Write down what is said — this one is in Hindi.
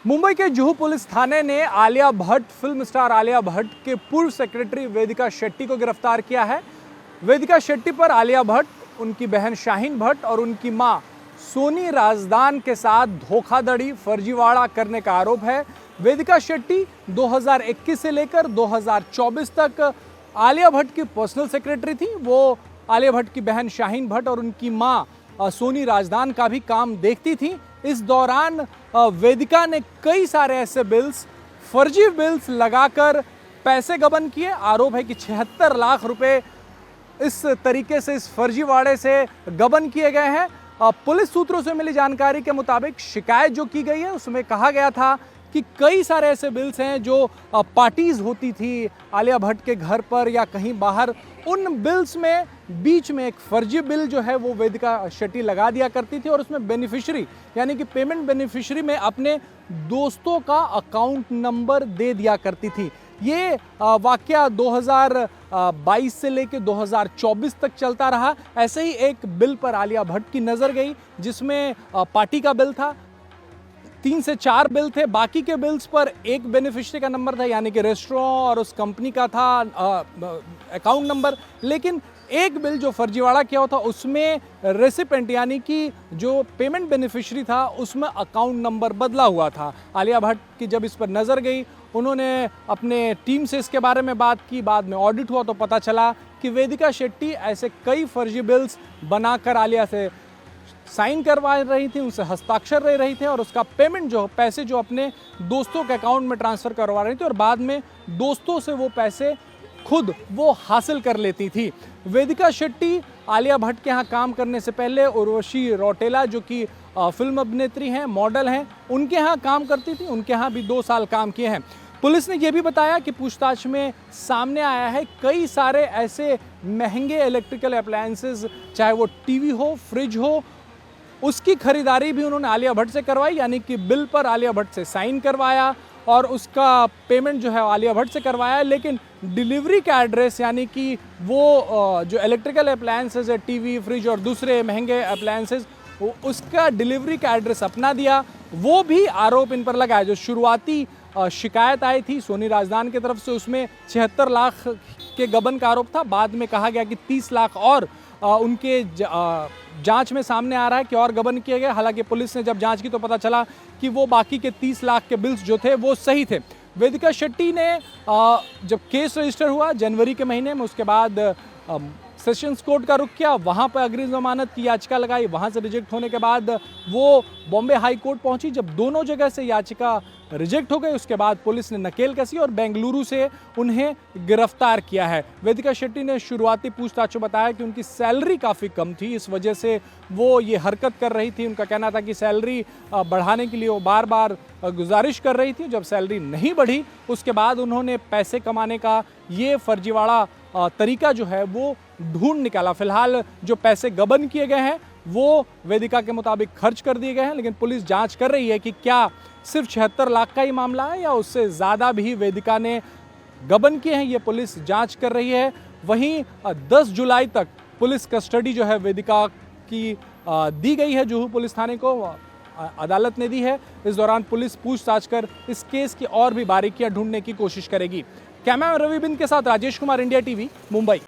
मुंबई के जुहू पुलिस थाने ने आलिया भट्ट, फिल्म स्टार आलिया भट्ट के पूर्व सेक्रेटरी वेदिका शेट्टी को गिरफ्तार किया है। वेदिका शेट्टी पर आलिया भट्ट, उनकी बहन शाहीन भट्ट और उनकी मां सोनी राजदान के साथ धोखाधड़ी, फर्जीवाड़ा करने का आरोप है। वेदिका शेट्टी 2021 से लेकर 2024 तक आलिया भट्ट की पर्सनल सेक्रेटरी थी। वो आलिया भट्ट की बहन शाहीन भट्ट और उनकी मां सोनी राजदान का भी काम देखती थी। इस दौरान वेदिका ने कई सारे ऐसे बिल्स, फर्जी बिल्स लगाकर पैसे गबन किए। आरोप है कि 76 लाख रुपए इस तरीके से, इस फर्जीवाड़े से गबन किए गए हैं। पुलिस सूत्रों से मिली जानकारी के मुताबिक शिकायत जो की गई है उसमें कहा गया था कि कई सारे ऐसे बिल्स हैं जो पार्टीज होती थी आलिया भट्ट के घर पर या कहीं बाहर, उन बिल्स में बीच में एक फर्जी बिल जो है वो वेदिका शेट्टी लगा दिया करती थी और उसमें बेनिफिशियरी यानी कि पेमेंट बेनिफिशियरी में अपने दोस्तों का अकाउंट नंबर दे दिया करती थी। ये वाकया 2022 से लेकर 2024 तक चलता रहा। ऐसे ही एक बिल पर आलिया भट्ट की नज़र गई जिसमें पार्टी का बिल था। 3 से 4 बिल थे, बाकी के बिल्स पर एक बेनिफिशियरी का नंबर था यानी कि रेस्टोरेंट और उस कंपनी का था अकाउंट नंबर। लेकिन एक बिल जो फर्जीवाड़ा किया हुआ था उसमें रेसिपेंट यानी कि जो पेमेंट बेनिफिशियरी था उसमें अकाउंट नंबर बदला हुआ था। आलिया भट्ट की जब इस पर नज़र गई, उन्होंने अपने टीम से इसके बारे में बात की। बाद में ऑडिट हुआ तो पता चला कि वेदिका शेट्टी ऐसे कई फर्जी बिल्स बनाकर आलिया से साइन करवा रही थी, उनसे हस्ताक्षर ले रही थी और उसका पेमेंट जो पैसे जो अपने दोस्तों के अकाउंट में ट्रांसफ़र करवा रही थी और बाद में दोस्तों से वो पैसे खुद वो हासिल कर लेती थी। वेदिका शेट्टी आलिया भट्ट के यहाँ काम करने से पहले उर्वशी रौटेला जो कि फिल्म अभिनेत्री हैं, मॉडल हैं, उनके यहाँ काम करती थी। उनके यहाँ भी 2 साल काम किए हैं। पुलिस ने यह भी बताया कि पूछताछ में सामने आया है कई सारे ऐसे महंगे इलेक्ट्रिकल अप्लायंसेस, चाहे वो टीवी हो, फ्रिज हो, उसकी खरीदारी भी उन्होंने आलिया भट्ट से करवाई यानी कि बिल पर आलिया भट्ट से साइन करवाया और उसका पेमेंट जो है आलिया भट्ट से करवाया। लेकिन डिलीवरी का एड्रेस यानी कि वो जो इलेक्ट्रिकल अप्लायंसेस है, टीवी, फ्रिज और दूसरे महंगे अप्लायंसेस, उसका डिलीवरी का एड्रेस अपना दिया। वो भी आरोप इन पर लगाया। जो शुरुआती शिकायत आई थी सोनी राजदान की तरफ से उसमें 76 लाख के गबन का आरोप था। बाद में कहा गया कि 30 लाख और उनके जांच में सामने आ रहा है कि और गबन किए गए। हालांकि पुलिस ने जब जांच की तो पता चला कि वो बाकी के 30 लाख के बिल्स जो थे वो सही थे। वेदिका शेट्टी ने जब केस रजिस्टर हुआ जनवरी के महीने में, उसके बाद सेशंस कोर्ट का रुख किया, वहाँ पर अग्रिम जमानत की याचिका लगाई। वहाँ से रिजेक्ट होने के बाद वो बॉम्बे हाई कोर्ट पहुंची। जब दोनों जगह से याचिका रिजेक्ट हो गई उसके बाद पुलिस ने नकेल कसी और बेंगलुरु से उन्हें गिरफ्तार किया है। वेदिका शेट्टी ने शुरुआती पूछताछ में बताया कि उनकी सैलरी काफ़ी कम थी, इस वजह से वो ये हरकत कर रही थी। उनका कहना था कि सैलरी बढ़ाने के लिए वो बार बार गुजारिश कर रही थी। जब सैलरी नहीं बढ़ी उसके बाद उन्होंने पैसे कमाने का ये फर्जीवाड़ा तरीका जो है वो ढूंढ निकाला। फिलहाल जो पैसे गबन किए गए हैं वो वेदिका के मुताबिक खर्च कर दिए गए हैं, लेकिन पुलिस जांच कर रही है कि क्या सिर्फ 76 लाख का ही मामला है या उससे ज़्यादा भी वेदिका ने गबन किए हैं। ये पुलिस जांच कर रही है। वहीं 10 जुलाई तक पुलिस कस्टडी जो है वेदिका की दी गई है, जुहू पुलिस थाने को अदालत ने दी है। इस दौरान पुलिस पूछताछ कर इस केस की और भी बारीकियां ढूंढने की कोशिश करेगी। कैमरामैन रवि बिंद के साथ राजेश कुमार, इंडिया टीवी, मुंबई।